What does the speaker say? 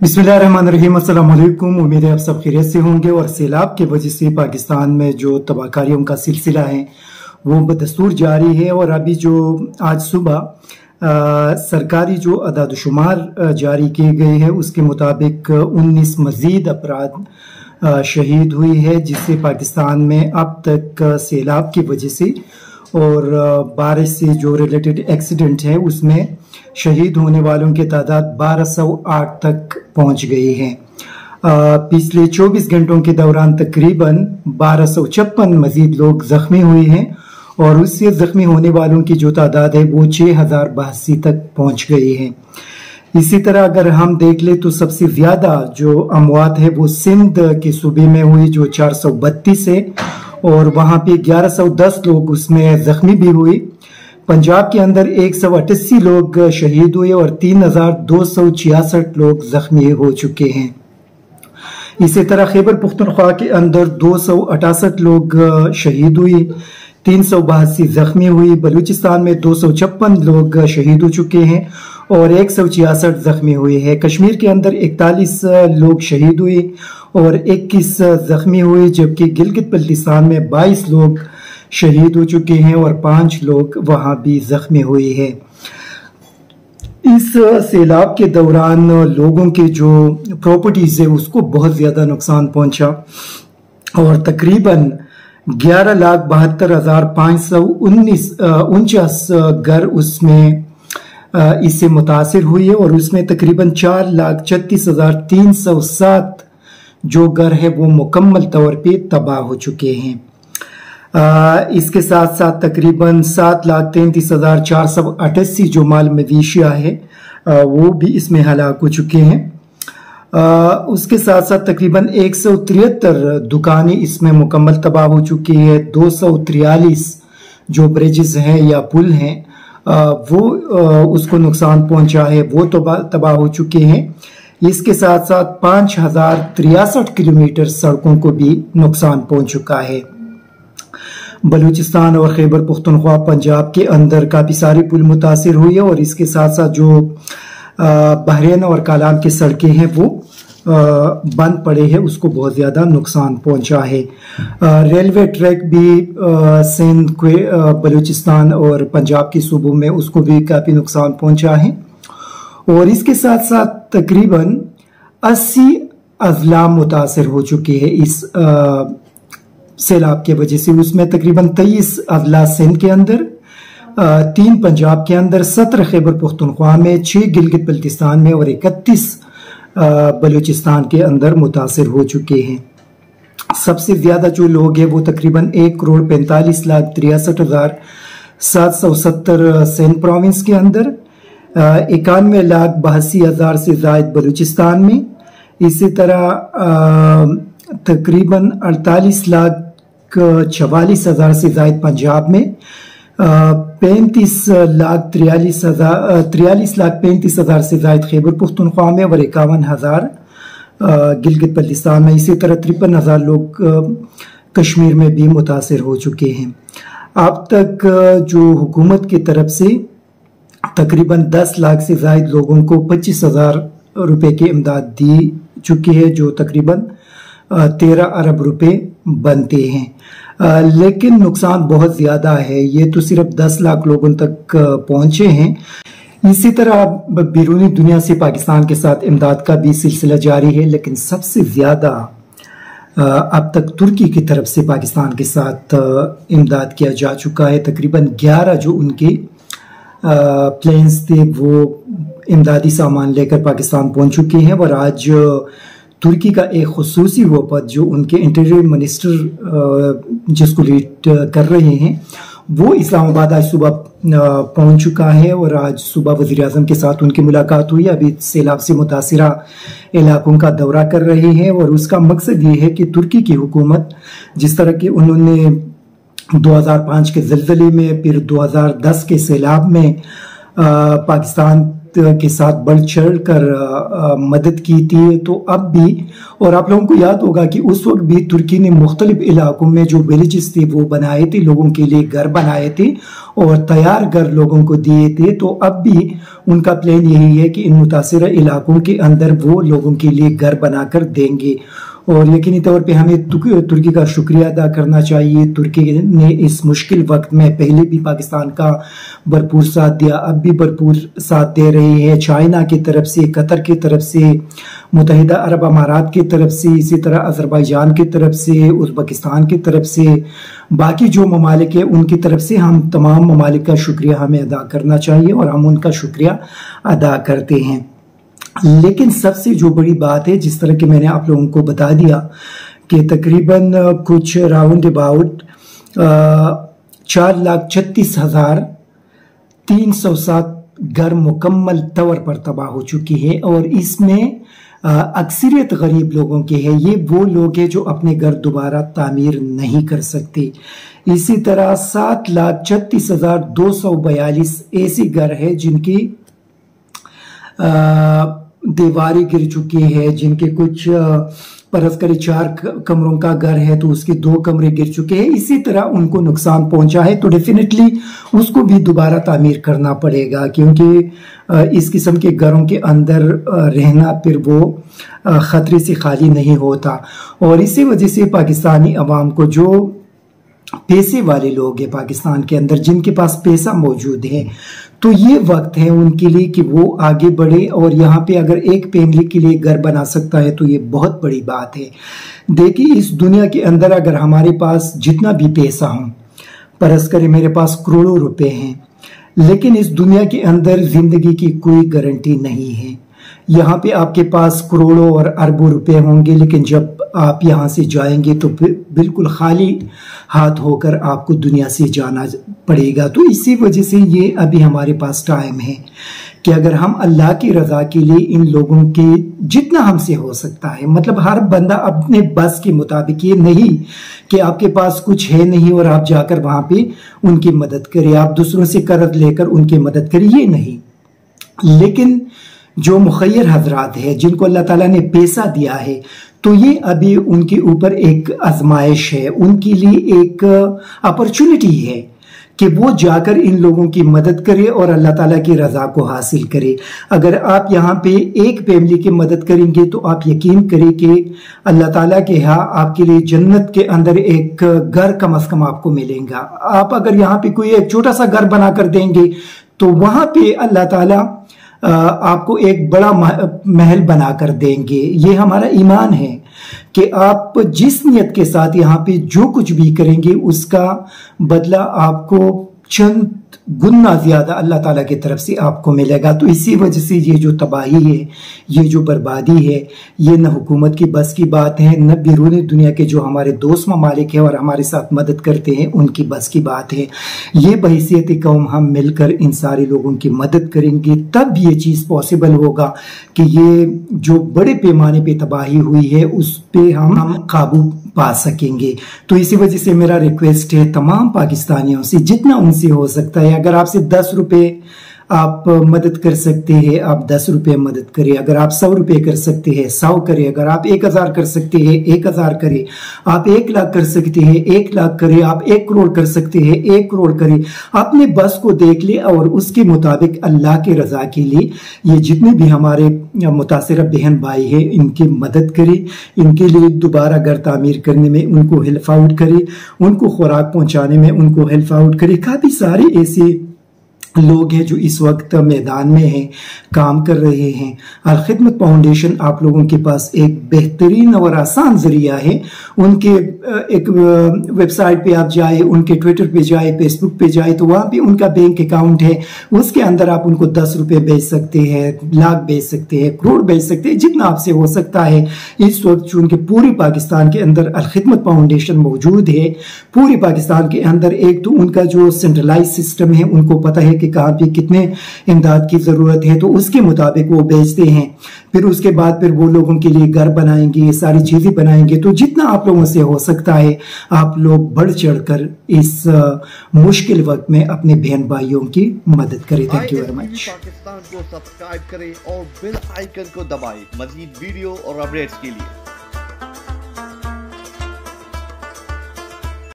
बिस्मिल्लाहिर्रहमानिर्रहीम। अस्सलाम वालेकुम। उम्मीद है आप सब खैरियत से होंगे। और सैलाब की वजह से पाकिस्तान में जो तबाहकारियों का सिलसिला है वो बदस्तूर जारी है। और अभी जो आज सुबह सरकारी जो अदाद-ओ-शुमार जारी किए गए हैं उसके मुताबिक 19 मजीद अफराद शहीद हुई है, जिससे पाकिस्तान में अब तक सैलाब की वजह से और बारिश से जो रिलेटेड एक्सीडेंट है उसमें शहीद होने वालों की तादाद 1208 तक पहुंच गई है। पिछले 24 घंटों के दौरान तकरीबन 1256 मजीद लोग जख्मी हुए हैं और उससे जख्मी होने वालों की जो तादाद है वो 6082 तक पहुंच गई है। इसी तरह अगर हम देख ले तो सबसे ज्यादा जो अमवात है वो सिंध के सूबे में हुई जो 432 है और वहां पे 1110 लोग उसमें जख्मी भी हुए। पंजाब के अंदर 188 लोग शहीद हुए और 3266 लोग जख्मी हो चुके हैं। इसी तरह खैबर पख्तूनख्वा के अंदर 268 लोग शहीद हुए, 382 जख्मी हुई। बलूचिस्तान में 256 लोग शहीद हो चुके हैं और 166 जख्मी हुए हैं। कश्मीर के अंदर 41 लोग शहीद हुए और 21 जख्मी हुए, जबकि गिलगित बल्तिस्तान में 22 लोग शहीद हो चुके हैं और 5 लोग वहां भी जख्मी हुए हैं। इस सैलाब के दौरान लोगों के जो प्रॉपर्टीज है उसको बहुत ज्यादा नुकसान पहुंचा और तकरीबन 11,72,549 घर उसमें इससे मुतासिर हुई है और उसमें तकरीबन 4,36,307 जो घर है वो मुकम्मल तौर पे तबाह हो चुके हैं। इसके साथ साथ तकरीबन 7,33,488 जो माल मवेशिया है वो भी इसमें हलाक हो चुके हैं। उसके साथ साथ तकरीबन 173 दुकानें इसमें मुकम्मल तबाह हो चुकी है। 243 जो ब्रिजेस हैं या पुल हैं वो उसको नुकसान पहुंचा है, वो तबाह हो चुके हैं। इसके साथ साथ 5063 किलोमीटर सड़कों को भी नुकसान पहुंच चुका है। बलूचिस्तान और खैबर पख्तूनख्वा पंजाब के अंदर काफी सारे पुल मुतासिर हुई है और इसके साथ साथ जो बहरीन और कालाम की सड़कें हैं वो बंद पड़े हैं, उसको बहुत ज्यादा नुकसान पहुंचा है। रेलवे ट्रैक भी सिंध बलूचिस्तान और पंजाब के सूबों में उसको भी काफी नुकसान पहुंचा है। और इसके साथ साथ तकरीबन 80 अजला मुतासिर हो चुके हैं इस सैलाब की वजह से। उसमें तकरीबन 23 अजला सिंध के अंदर, 3 पंजाब के अंदर, 17 खैबर पख्तूनख्वा में, 6 गिलगित बल्तिस्तान में और 31 बलूचिस्तान के अंदर मुतासिर हो चुके हैं। सबसे ज्यादा जो लोग हैं वो तकरीबन 1,45,63,770 सिंध प्रोविंस के अंदर, 91,82,000 से जायद बलूचिस्तान में, इसी तरह तकरीबन 48,44,000 से जायद पंजाब में, 43,35,000 से जायद खैबर पख्तूनख्वा में और 51,000 गिलगित बल्तिस्तान में। इसी तरह 53,000 लोग कश्मीर में भी मुतासिर हो चुके हैं। अब तक जो हुकूमत की तरफ से तकरीबन 10 लाख से जायद लोगों को 25,000 रुपए की इमदाद दी चुकी है, जो तकरीबन 13 अरब रुपए बनते हैं। लेकिन नुकसान बहुत ज्यादा है, ये तो सिर्फ 10 लाख लोगों तक पहुंचे हैं। इसी तरह बैरूनी दुनिया से पाकिस्तान के साथ इमदाद का भी सिलसिला जारी है, लेकिन सबसे ज्यादा अब तक तुर्की की तरफ से पाकिस्तान के साथ इमदाद किया जा चुका है। तकरीबन 11 जो उनके प्लेन्स थे वो इमदादी सामान लेकर पाकिस्तान पहुंच चुके हैं और आज तुर्की का एक खुसूसी वफद जो उनके इंटीरियर मिनिस्टर जिसको लीड कर रहे हैं वो इस्लामाबाद आज सुबह पहुंच चुका है और आज सुबह वजीर आजम के साथ उनकी मुलाकात हुई। अभी सैलाब से मुतासिरा इलाकों का दौरा कर रहे हैं और उसका मकसद ये है कि तुर्की की हुकूमत जिस तरह की उन्होंने 2005 के ज़लज़ले में, फिर 2010 के सैलाब में पाकिस्तान के साथ बढ़ चढ़ कर मदद की थी। तो अब भी, और आप लोगों को याद होगा कि उस वक्त भी तुर्की ने मुख्तलिफ इलाकों में जो विलेजेस थे वो बनाए थे, लोगों के लिए घर बनाए थे और तैयार घर लोगों को दिए थे। तो अब भी उनका प्लान यही है कि इन मुतासिर इलाकों के अंदर वो लोगों के लिए घर बनाकर देंगे। और यकीनी तौर पे हमें तुर्की का शुक्रिया अदा करना चाहिए। तुर्की ने इस मुश्किल वक्त में पहले भी पाकिस्तान का भरपूर साथ दिया, अब भी भरपूर साथ दे रही है। चाइना की तरफ से, कतर की तरफ से, मुत्तहिदा अरब अमारात की तरफ से, इसी तरह अजरबैजान की तरफ से, उज़्बेकिस्तान की तरफ से, बाकी जो ममालिक है उनकी तरफ से हम तमाम ममालिक का शुक्रिया हमें अदा करना चाहिए और हम उनका शुक्रिया अदा करते हैं। लेकिन सबसे जो बड़ी बात है, जिस तरह कि मैंने आप लोगों को बता दिया कि तकरीबन कुछ राउंड अबाउट 4,36,307 घर मुकम्मल तौर पर तबाह हो चुकी है और इसमें अक्सरियत गरीब लोगों के हैं। ये वो लोग हैं जो अपने घर दोबारा तामीर नहीं कर सकते। इसी तरह 7,36,242 ऐसे घर हैं जिनकी दीवारें गिर चुकी है, जिनके कुछ परस करीब 4 कमरों का घर है तो उसके 2 कमरे गिर चुके हैं। इसी तरह उनको नुकसान पहुंचा है तो डेफिनेटली उसको भी दोबारा तामीर करना पड़ेगा, क्योंकि इस किस्म के घरों के अंदर रहना फिर वो खतरे से खाली नहीं होता। और इसी वजह से पाकिस्तानी अवाम को, जो पैसे वाले लोग हैं पाकिस्तान के अंदर, जिनके पास पैसा मौजूद है, तो ये वक्त है उनके लिए कि वो आगे बढ़े। और यहाँ पे अगर एक फैमिली के लिए घर बना सकता है तो ये बहुत बड़ी बात है। देखिए, इस दुनिया के अंदर अगर हमारे पास जितना भी पैसा हो, परस करे मेरे पास करोड़ों रुपए हैं, लेकिन इस दुनिया के अंदर जिंदगी की कोई गारंटी नहीं है। यहाँ पे आपके पास करोड़ों और अरबों रुपए होंगे, लेकिन जब आप यहाँ से जाएंगे तो बिल्कुल खाली हाथ होकर आपको दुनिया से जाना पड़ेगा। तो इसी वजह से ये अभी हमारे पास टाइम है कि अगर हम अल्लाह की रजा के लिए इन लोगों के जितना हमसे हो सकता है, मतलब हर बंदा अपने बस के मुताबिक, ये नहीं कि आपके पास कुछ है नहीं और आप जाकर वहां पे उनकी मदद करें, आप दूसरों से कर्ज लेकर उनकी मदद करें, ये नहीं। लेकिन जो मुखय्यर हजरात है, जिनको अल्लाह ताला ने पैसा दिया है, तो ये अभी उनके ऊपर एक आजमाइश है, उनके लिए एक अपॉर्चुनिटी है कि वो जाकर इन लोगों की मदद करे और अल्लाह ताला की रजा को हासिल करे। अगर आप यहाँ पे एक फैमिली की मदद करेंगे तो आप यकीन करें कि अल्लाह ताला के यहाँ आपके लिए जन्नत के अंदर एक घर कम से कम आपको मिलेगा। आप अगर यहाँ पे कोई एक छोटा सा घर बनाकर देंगे तो वहां पे अल्लाह ताला आपको एक बड़ा महल बनाकर देंगे। ये हमारा ईमान है कि आप जिस नियत के साथ यहाँ पे जो कुछ भी करेंगे उसका बदला आपको चंद गुना ज्यादा अल्लाह ताला की तरफ से आपको मिलेगा। तो इसी वजह से ये जो तबाही है, ये जो बर्बादी है, ये न हुकूमत की बस की बात है, न बैरूनी दुनिया के जो हमारे दोस्त ममालिक है और हमारे साथ मदद करते हैं उनकी बस की बात है। ये बहैसियत कौम हम मिलकर इन सारे लोगों की मदद करेंगे, तब ये चीज़ पॉसिबल होगा कि ये जो बड़े पैमाने पे तबाही हुई है उस पे हम काबू पा सकेंगे। तो इसी वजह से मेरा रिक्वेस्ट है तमाम पाकिस्तानियों से, जितना उनसे हो सकता है, अगर आपसे 10 रुपए आप मदद कर सकते हैं, आप 10 रुपए मदद करें। अगर आप 100 रुपए कर सकते हैं, 100 करें। अगर आप 1000 कर सकते हैं, 1000 करें। आप 1 लाख कर सकते हैं, 1 लाख करें। आप 1 करोड़ कर सकते हैं, 1 करोड़ करें। अपने बस को देख ले और उसके मुताबिक अल्लाह के रजा के लिए ये जितने भी हमारे मुतासिर बहन भाई है इनकी मदद करें, इनके लिए दोबारा घर तामीर करने में उनको हेल्प आउट करें, उनको खुराक पहुंचाने में उनको हेल्प आउट करें। काफी सारे ऐसे लोग हैं जो इस वक्त मैदान में हैं, काम कर रहे हैं। अल खिदमत फाउंडेशन आप लोगों के पास एक बेहतरीन और आसान जरिया है। उनके एक वेबसाइट पे आप जाए, उनके ट्विटर पे जाए, फेसबुक पे जाए, तो वहां पे उनका बैंक अकाउंट है, उसके अंदर आप उनको 10 रुपए भेज सकते हैं, लाख भेज सकते हैं, करोड़ भेज सकते हैं, जितना आपसे हो सकता है। इस वक्त चूंकि पूरे पाकिस्तान के अंदर अल खिदमत फाउंडेशन मौजूद है, पूरे पाकिस्तान के अंदर, एक तो उनका जो सेंट्रलाइज सिस्टम है, उनको पता है कि कि कहाँ पे कितने इमदाद की ज़रूरत है, तो उसके मुताबिक वो भेजते हैं। फिर उसके बाद फिर वो लोग उनके लिए घर बनाएंगे, ये सारी चीज़ें बनाएंगे। तो जितना आप लोगों से हो सकता है आप लोग बढ़ चढ़ कर इस मुश्किल वक्त में अपने बहन भाइयों की मदद करें। Thank you very much. Pakistan को सब्सक्राइब करें और बेल आइकन को दबाएं मज़ीद वीडियो और अपडेट्स के लिए।